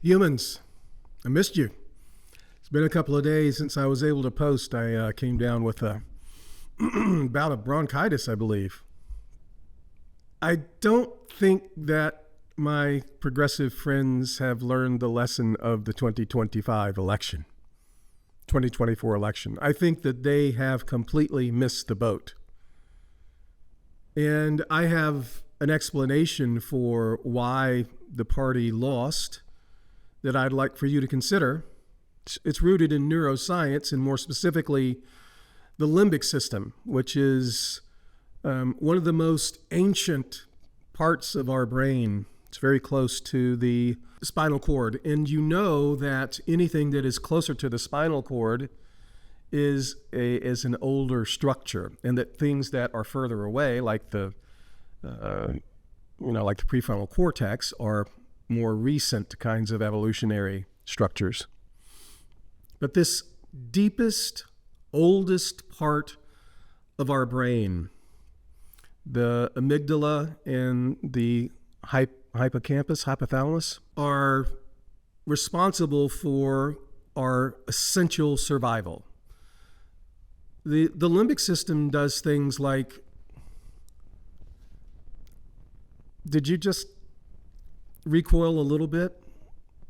Humans, I missed you. It's been a couple of days since I was able to post. I came down with a bout of bronchitis, I believe. I don't think that my progressive friends have learned the lesson of the 2024 election. I think that they have completely missed the boat. And I have an explanation for why the party lost that I'd like for you to consider. It's rooted in neuroscience, and more specifically, the limbic system, which is one of the most ancient parts of our brain. It's very close to the spinal cord. And you know that anything that is closer to the spinal cord is an older structure, and that things that are further away, like the prefrontal cortex, are more recent kinds of evolutionary structures. But this deepest, oldest part of our brain, the amygdala and the hypothalamus, are responsible for our essential survival. The limbic system does things like, did you just recoil a little bit?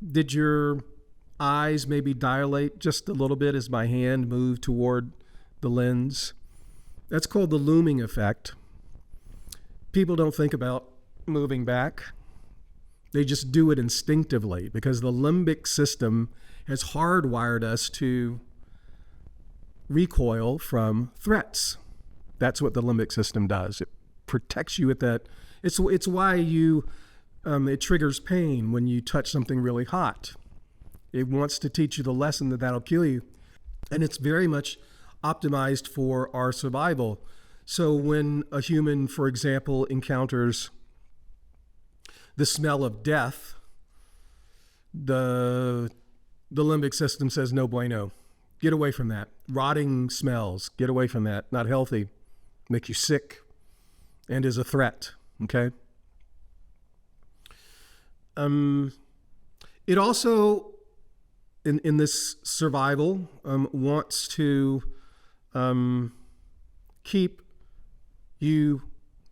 Did your eyes maybe dilate just a little bit as my hand moved toward the lens? That's called the looming effect. People don't think about moving back. They just do it instinctively because the limbic system has hardwired us to recoil from threats. That's what the limbic system does. It protects you at that. It's why it triggers pain when you touch something really hot. It wants to teach you the lesson that that'll kill you. And it's very much optimized for our survival. So when a human, for example, encounters the smell of death, the limbic system says, no bueno. Get away from that. Rotting smells. Get away from that. Not healthy. Make you sick and is a threat. Okay? It also, in this survival, wants to keep you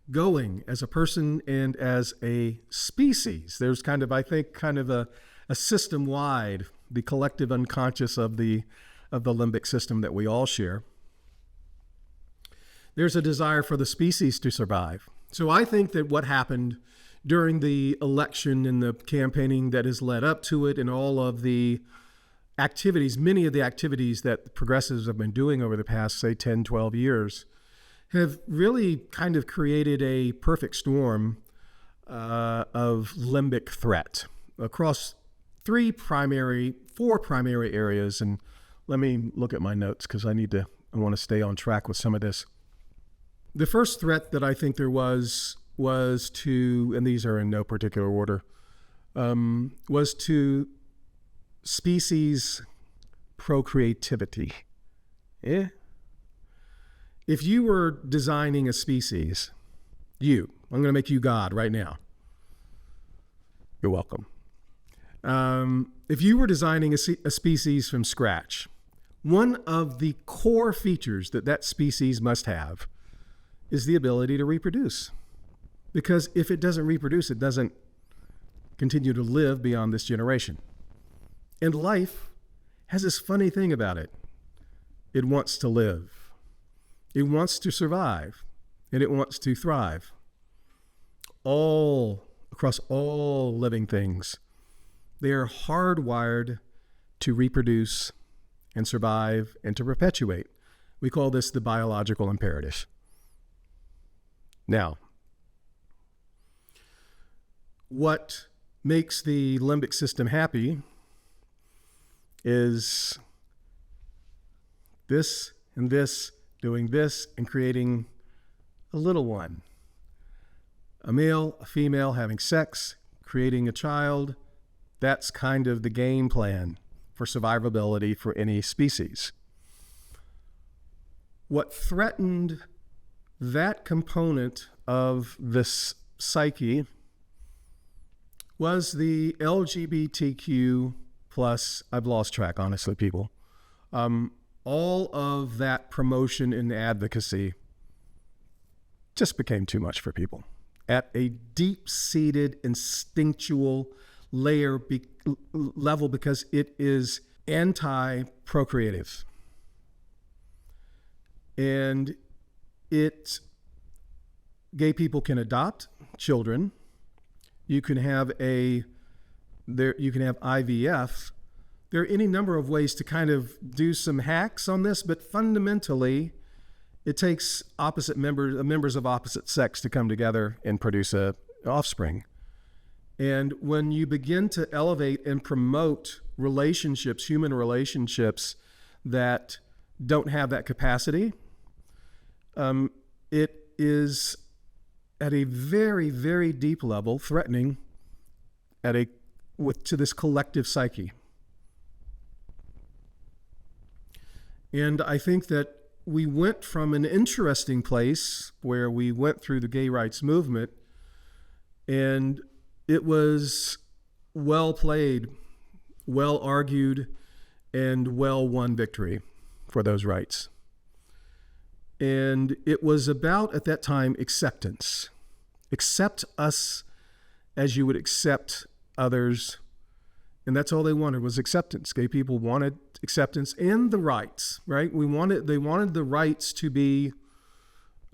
going as a person and as a species. There's kind of a system-wide, the collective unconscious of the limbic system that we all share. There's a desire for the species to survive. So I think that what happened during the election and the campaigning that has led up to it and all of the activities, many of the activities that progressives have been doing over the past, say, 10, 12 years, have really kind of created a perfect storm of limbic threat across four primary areas. And let me look at my notes because I want to stay on track with some of this. The first threat that I think there was to, and these are in no particular order, was to species procreativity. If you were designing a species, I'm going to make you God right now. You're welcome. If you were designing a species from scratch, one of the core features that species must have is the ability to reproduce. Because if it doesn't reproduce, it doesn't continue to live beyond this generation. And life has this funny thing about it. It wants to live. It wants to survive. And it wants to thrive. All across all living things, they are hardwired to reproduce and survive and to perpetuate. We call this the biological imperative. Now, what makes the limbic system happy is this and this, doing this and creating a little one. A male, a female having sex, creating a child. That's kind of the game plan for survivability for any species. What threatened that component of this psyche was the LGBTQ plus, I've lost track, honestly, people. All of that promotion and advocacy just became too much for people at a deep-seated instinctual level, because it is anti-procreative. And gay people can adopt children. You can have IVF. There are any number of ways to kind of do some hacks on this, but fundamentally, it takes members of opposite sex to come together and produce a offspring. And when you begin to elevate and promote relationships, human relationships that don't have that capacity, it is at a very, very deep level threatening to this collective psyche. And I think that we went from an interesting place where we went through the gay rights movement, and it was well played, well argued, and well won victory for those rights. And it was about, at that time, acceptance. Accept us as you would accept others. And that's all they wanted, was acceptance. Gay people wanted acceptance and the rights, right? They wanted the rights to be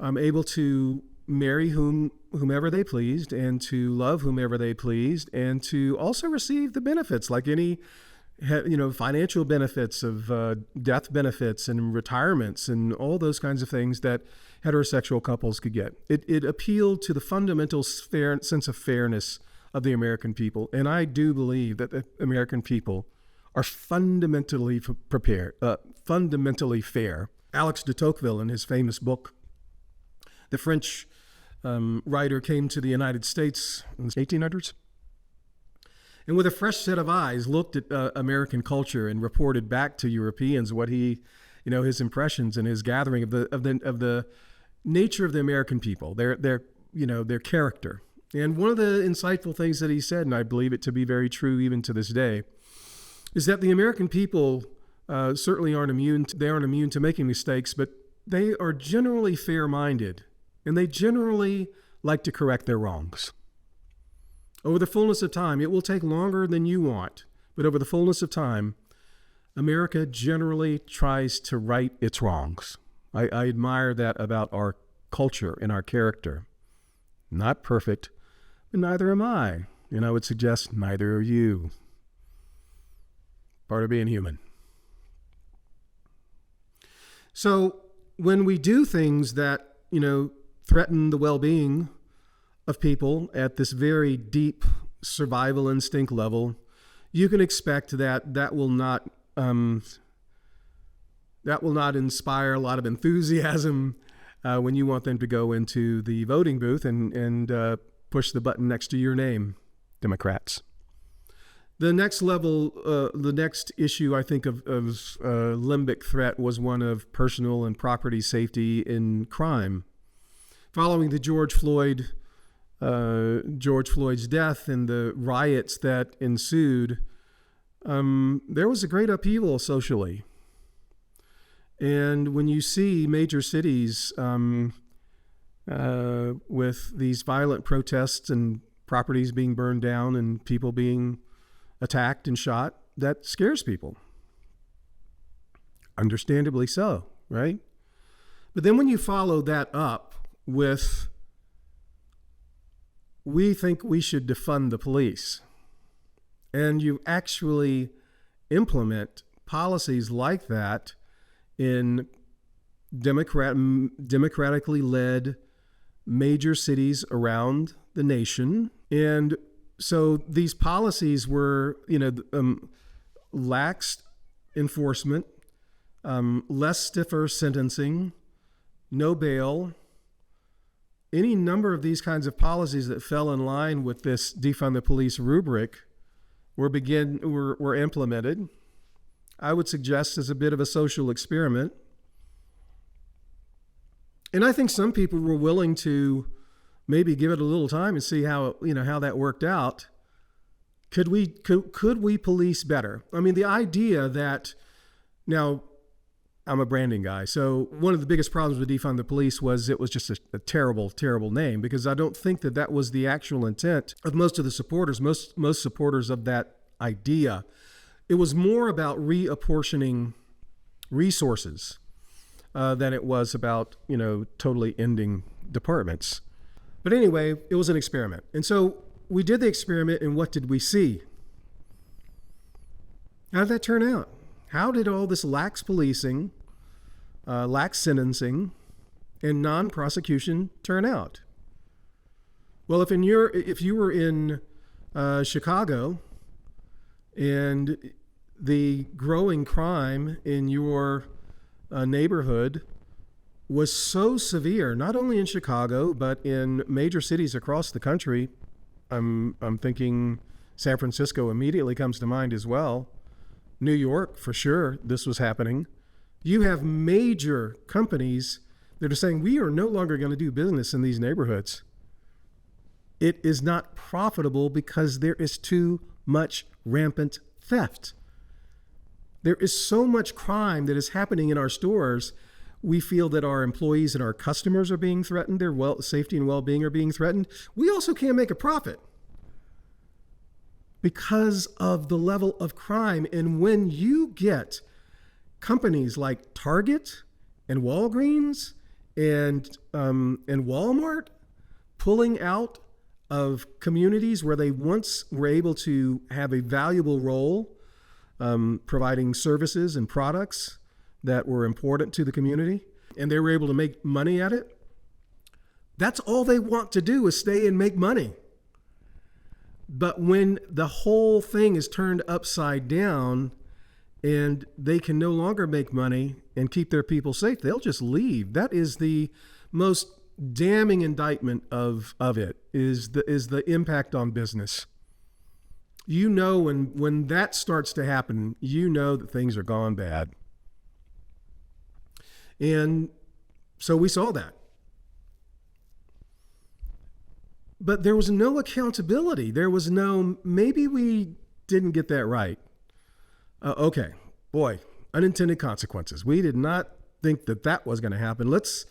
able to marry whomever they pleased, and to love whomever they pleased, and to also receive the benefits, like any financial benefits of death benefits and retirements and all those kinds of things that heterosexual couples could get. It appealed to the fundamental sense of fairness of the American people. And I do believe that the American people are fundamentally fundamentally fair. Alex de Tocqueville, in his famous book, the French writer, came to the United States in the 1800s, and with a fresh set of eyes looked at American culture and reported back to Europeans what his impressions and his gathering of the nature of the American people, their character. And one of the insightful things that he said, and I believe it to be very true even to this day, is that the American people certainly aren't immune to making mistakes, but they are generally fair-minded, and they generally like to correct their wrongs. Over the fullness of time, it will take longer than you want, but over the fullness of time, America generally tries to right its wrongs. I admire that about our culture and our character. Not perfect, but neither am I. And I would suggest neither are you. Part of being human. So when we do things that, threaten the well-being of people at this very deep survival instinct level, you can expect that will not inspire a lot of enthusiasm when you want them to go into the voting booth and push the button next to your name, Democrats. The next level, the next issue I think of limbic threat was one of personal and property safety in crime. Following the George Floyd's death and the riots that ensued, there was a great upheaval socially. And when you see major cities with these violent protests and properties being burned down and people being attacked and shot, that scares people. Understandably so, right? But then when you follow that up with, we think we should defund the police, and you actually implement policies like that in democratically led major cities around the nation. And so these policies were, lax enforcement, less stiffer sentencing, no bail. Any number of these kinds of policies that fell in line with this defund the police rubric were implemented. I would suggest as a bit of a social experiment. And I think some people were willing to maybe give it a little time and see how that worked out. Could we police better? I mean, the idea that now I'm a branding guy. So one of the biggest problems with defund the police was it was just a terrible, terrible name, because I don't think that was the actual intent of most of the supporters, most supporters of that idea. It was more about reapportioning resources than it was about, totally ending departments. But anyway, it was an experiment. And so we did the experiment, and what did we see? How did that turn out? How did all this lax policing, lax sentencing, and non-prosecution turn out? Well, if you were in Chicago, and the growing crime in your neighborhood was so severe, not only in Chicago, but in major cities across the country, I'm thinking San Francisco immediately comes to mind as well. New York, for sure, this was happening. You have major companies that are saying, we are no longer going to do business in these neighborhoods. It is not profitable because there is too much rampant theft. There is so much crime that is happening in our stores. We feel that our employees and our customers are being threatened. Their safety and well-being are being threatened. We also can't make a profit because of the level of crime. And when you get companies like Target and Walgreens and Walmart pulling out of communities where they once were able to have a valuable role, providing services and products that were important to the community, and they were able to make money at it, that's all they want to do is stay and make money. But when the whole thing is turned upside down and they can no longer make money and keep their people safe, they'll just leave. That is the most damning indictment of it, is the impact on business. When that starts to happen, that things are gone bad. And so we saw that. But there was no accountability. There was no, maybe we didn't get that right. Okay, boy, unintended consequences. We did not think that was going to happen. Let's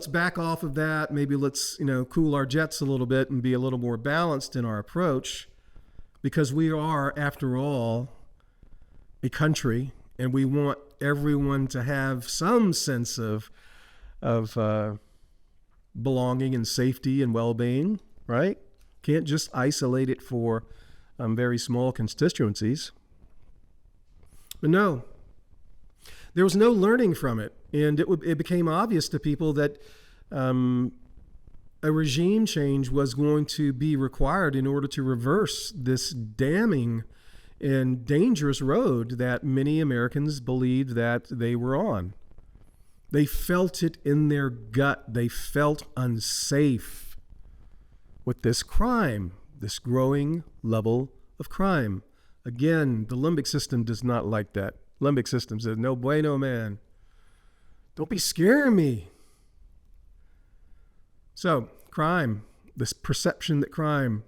back off of that. Maybe let's, cool our jets a little bit and be a little more balanced in our approach, because we are, after all, a country, and we want everyone to have some sense of belonging and safety and well-being, right? Can't just isolate it for very small constituencies. But no, there was no learning from it. And it became obvious to people that a regime change was going to be required in order to reverse this damning and dangerous road that many Americans believed that they were on. They felt it in their gut. They felt unsafe with this crime, this growing level of crime. Again, the limbic system does not like that. Limbic system says, no bueno, man. Don't be scaring me. So, crime, this perception that crime,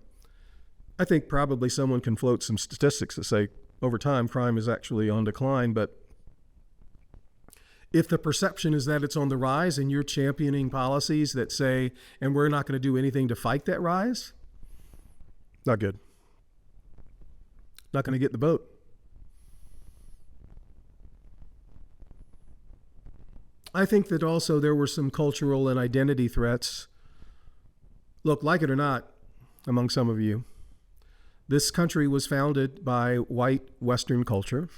I think probably someone can float some statistics that say over time crime is actually on decline, but if the perception is that it's on the rise and you're championing policies that say, and we're not going to do anything to fight that rise, not good. Not going to get the vote. I think that also there were some cultural and identity threats. Look, like it or not, among some of you, this country was founded by white Western culture,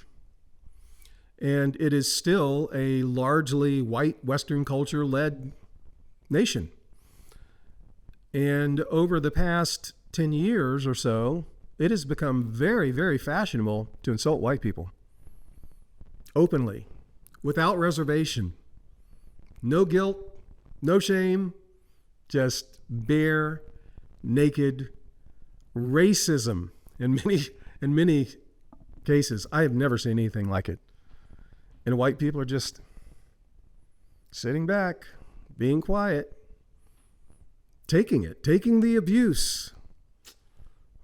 and it is still a largely white Western culture-led nation. And over the past 10 years or so, it has become very, very fashionable to insult white people openly, without reservation. No guilt, no shame, just bare, naked racism in many cases. I have never seen anything like it. And white people are just sitting back, being quiet, taking the abuse.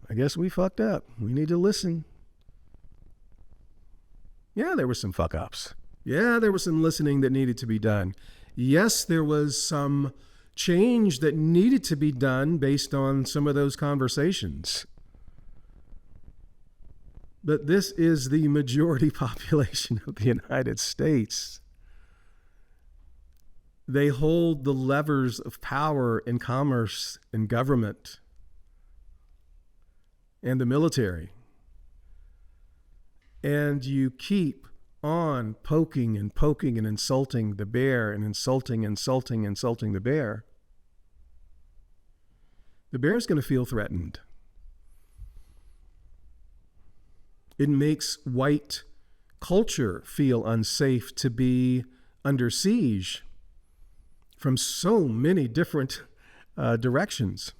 I guess we fucked up. We need to listen. Yeah, there were some fuck ups. Yeah, there was some listening that needed to be done. Yes, there was some change that needed to be done based on some of those conversations. But this is the majority population of the United States. They hold the levers of power in commerce and government and the military. And you keep on poking and insulting the bear and insulting the bear. The bear's going to feel threatened. It makes white culture feel unsafe to be under siege from so many different directions.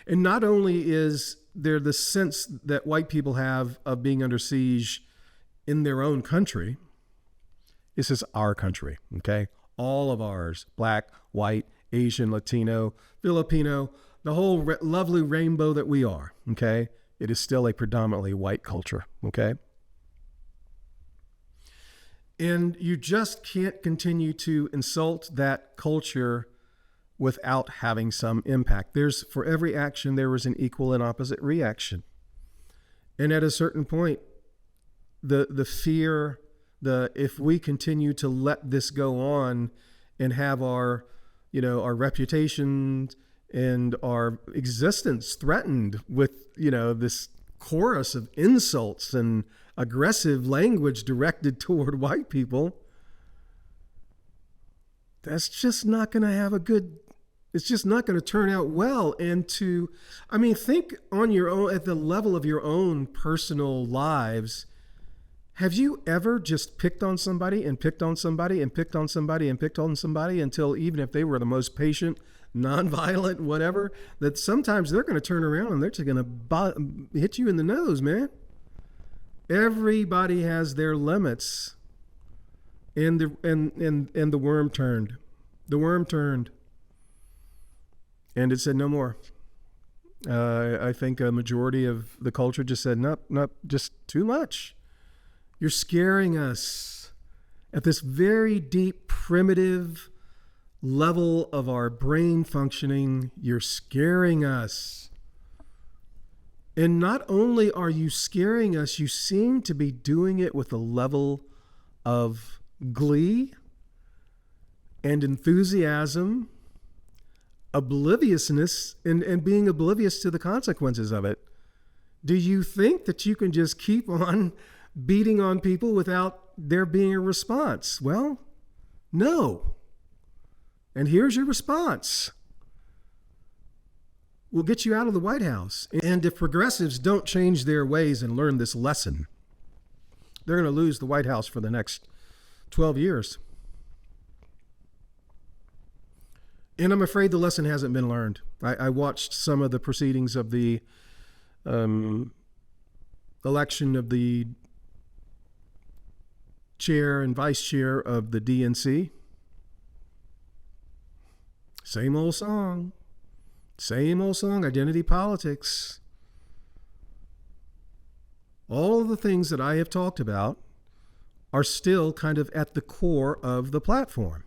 And not only is there the sense that white people have of being under siege in their own country, this is our country, okay? All of ours, black, white, Asian, Latino, Filipino, the whole lovely rainbow that we are, okay? It is still a predominantly white culture, okay? And you just can't continue to insult that culture without having some impact. For every action, there is an equal and opposite reaction. And at a certain point, the fear, if we continue to let this go on and have our reputation and our existence threatened with, this chorus of insults and aggressive language directed toward white people, that's just not going to have it's just not going to turn out well. And think on your own, at the level of your own personal lives. Have you ever just picked on somebody and picked on somebody and picked on somebody and picked on somebody until, even if they were the most patient, nonviolent, whatever, that sometimes they're going to turn around and they're just going to hit you in the nose, man? Everybody has their limits. And the worm turned. The worm turned. And it said no more. I think a majority of the culture just said, nope, just too much. You're scaring us. At this very deep, primitive level of our brain functioning, you're scaring us. And not only are you scaring us, you seem to be doing it with a level of glee and enthusiasm, obliviousness, and being oblivious to the consequences of it. Do you think that you can just keep on beating on people without there being a response? Well, no. And here's your response. We'll get you out of the White House. And if progressives don't change their ways and learn this lesson, they're going to lose the White House for the next 12 years. And I'm afraid the lesson hasn't been learned. I watched some of the proceedings of the election of the chair and vice chair of the DNC. Same old song, identity politics. All of the things that I have talked about are still kind of at the core of the platform.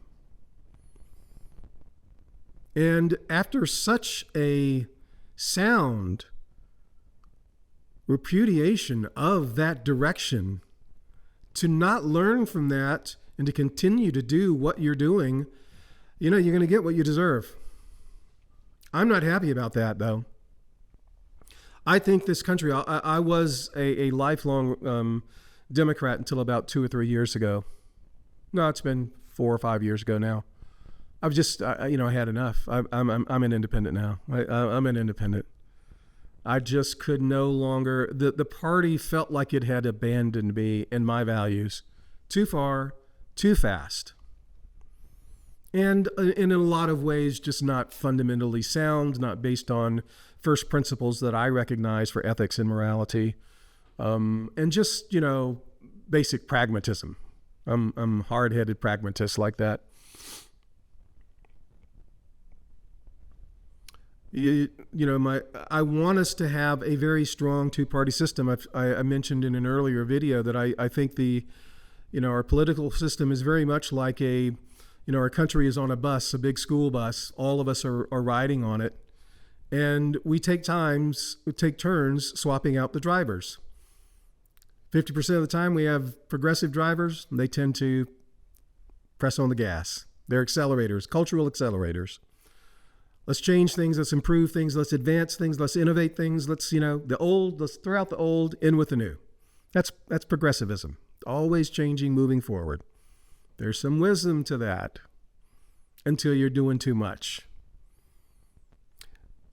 And after such a sound repudiation of that direction, to not learn from that and to continue to do what you're doing, you're going to get what you deserve. I'm not happy about that, though. I think this country, I was a lifelong Democrat until about 2 or 3 years ago. No, it's been 4 or 5 years ago now. I've just, I had enough. I'm an independent now. I'm an independent. I just could no longer, the party felt like it had abandoned me and my values too far, too fast. And in a lot of ways, just not fundamentally sound, not based on first principles that I recognize for ethics and morality. And just, basic pragmatism. I'm hard-headed pragmatist like that. I want us to have a very strong two-party system. I mentioned in an earlier video that I think our political system is very much like our country is on a bus, a big school bus. All of us are riding on it. And we take turns swapping out the drivers. 50% of the time we have progressive drivers. They tend to press on the gas. They're accelerators, cultural accelerators. Let's change things. Let's improve things. Let's advance things. Let's innovate things. Let's throw out the old, in with the new. That's progressivism. Always changing, moving forward. There's some wisdom to that until you're doing too much.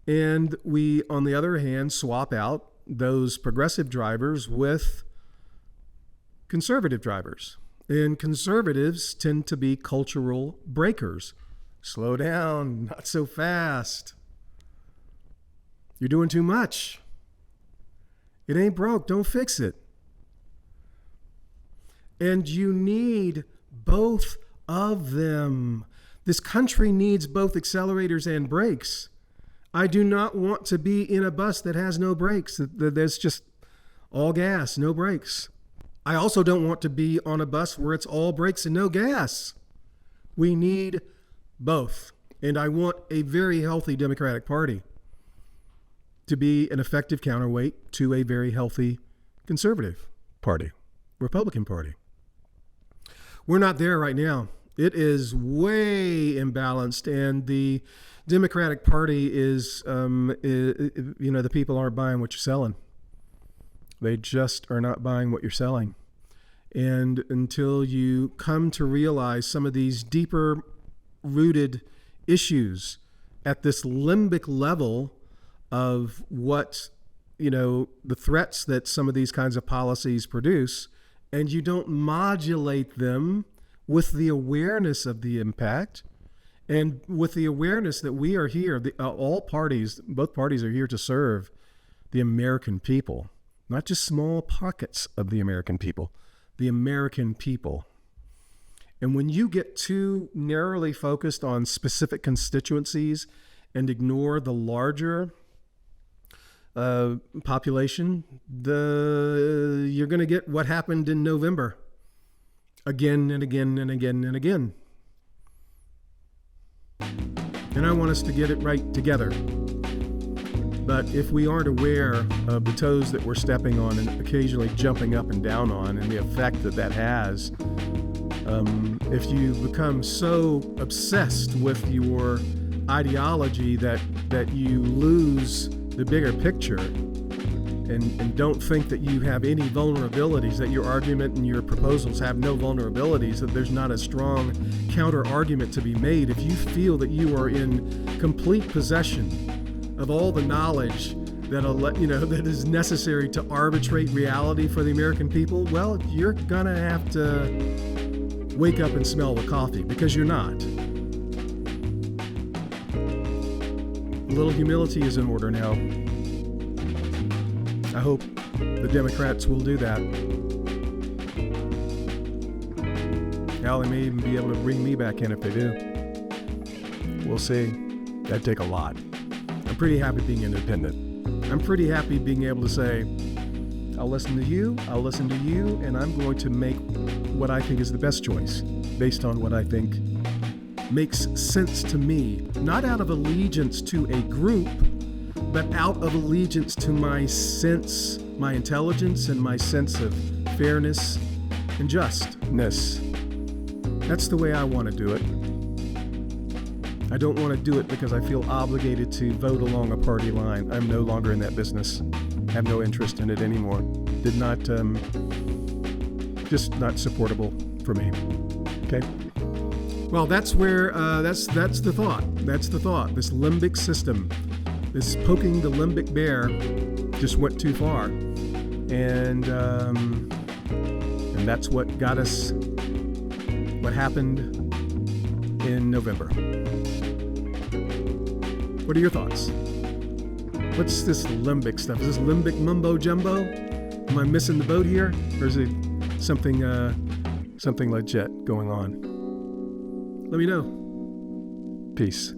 And we, on the other hand, swap out those progressive drivers with conservative drivers. And conservatives tend to be cultural breakers. Slow down, not so fast. You're doing too much. It ain't broke, don't fix it. And you need both of them. This country needs both accelerators and brakes. I do not want to be in a bus that has no brakes. There's just all gas, no brakes. I also don't want to be on a bus where it's all brakes and no gas. We need both. And I want a very healthy Democratic Party to be an effective counterweight to a very healthy conservative party, Republican Party. We're not there right now. It is way imbalanced, and the Democratic Party is the people aren't buying what you're selling. They just are not buying what you're selling. And until you come to realize some of these deeper rooted issues at this limbic level of what, the threats that some of these kinds of policies produce, and you don't modulate them with the awareness of the impact and with the awareness that we are here, both parties are here to serve the American people, not just small pockets of the American people, the American people. And when you get too narrowly focused on specific constituencies and ignore the larger population, you're going to get what happened in November again and again and again and again. And I want us to get it right together. But if we aren't aware of the toes that we're stepping on and occasionally jumping up and down on, and the effect that has, if you become so obsessed with your ideology that you lose the bigger picture and don't think that you have any vulnerabilities, that your argument and your proposals have no vulnerabilities, that there's not a strong counter argument to be made, if you feel that you are in complete possession of all the knowledge that is necessary to arbitrate reality for the American people, well, you're gonna have to wake up and smell the coffee, because you're not. A little humility is in order now. I hope the Democrats will do that. Hell, they may even be able to bring me back in if they do. We'll see. That'd take a lot. I'm pretty happy being independent. I'm pretty happy being able to say, I'll listen to you, and I'm going to make what I think is the best choice based on what I think makes sense to me, not out of allegiance to a group, but out of allegiance to my sense, my intelligence, and my sense of fairness and justness. That's the way I want to do it. I don't want to do it because I feel obligated to vote along a party line. I'm no longer in that business. I have no interest in it anymore. Just not supportable for me. Okay? Well, that's where, that's the thought. That's the thought. This limbic system, this poking the limbic bear just went too far. And that's what got us, what happened in November. What are your thoughts? What's this limbic stuff? Is this limbic mumbo jumbo? Am I missing the boat here? Or is it something legit going on? Let me know. Peace.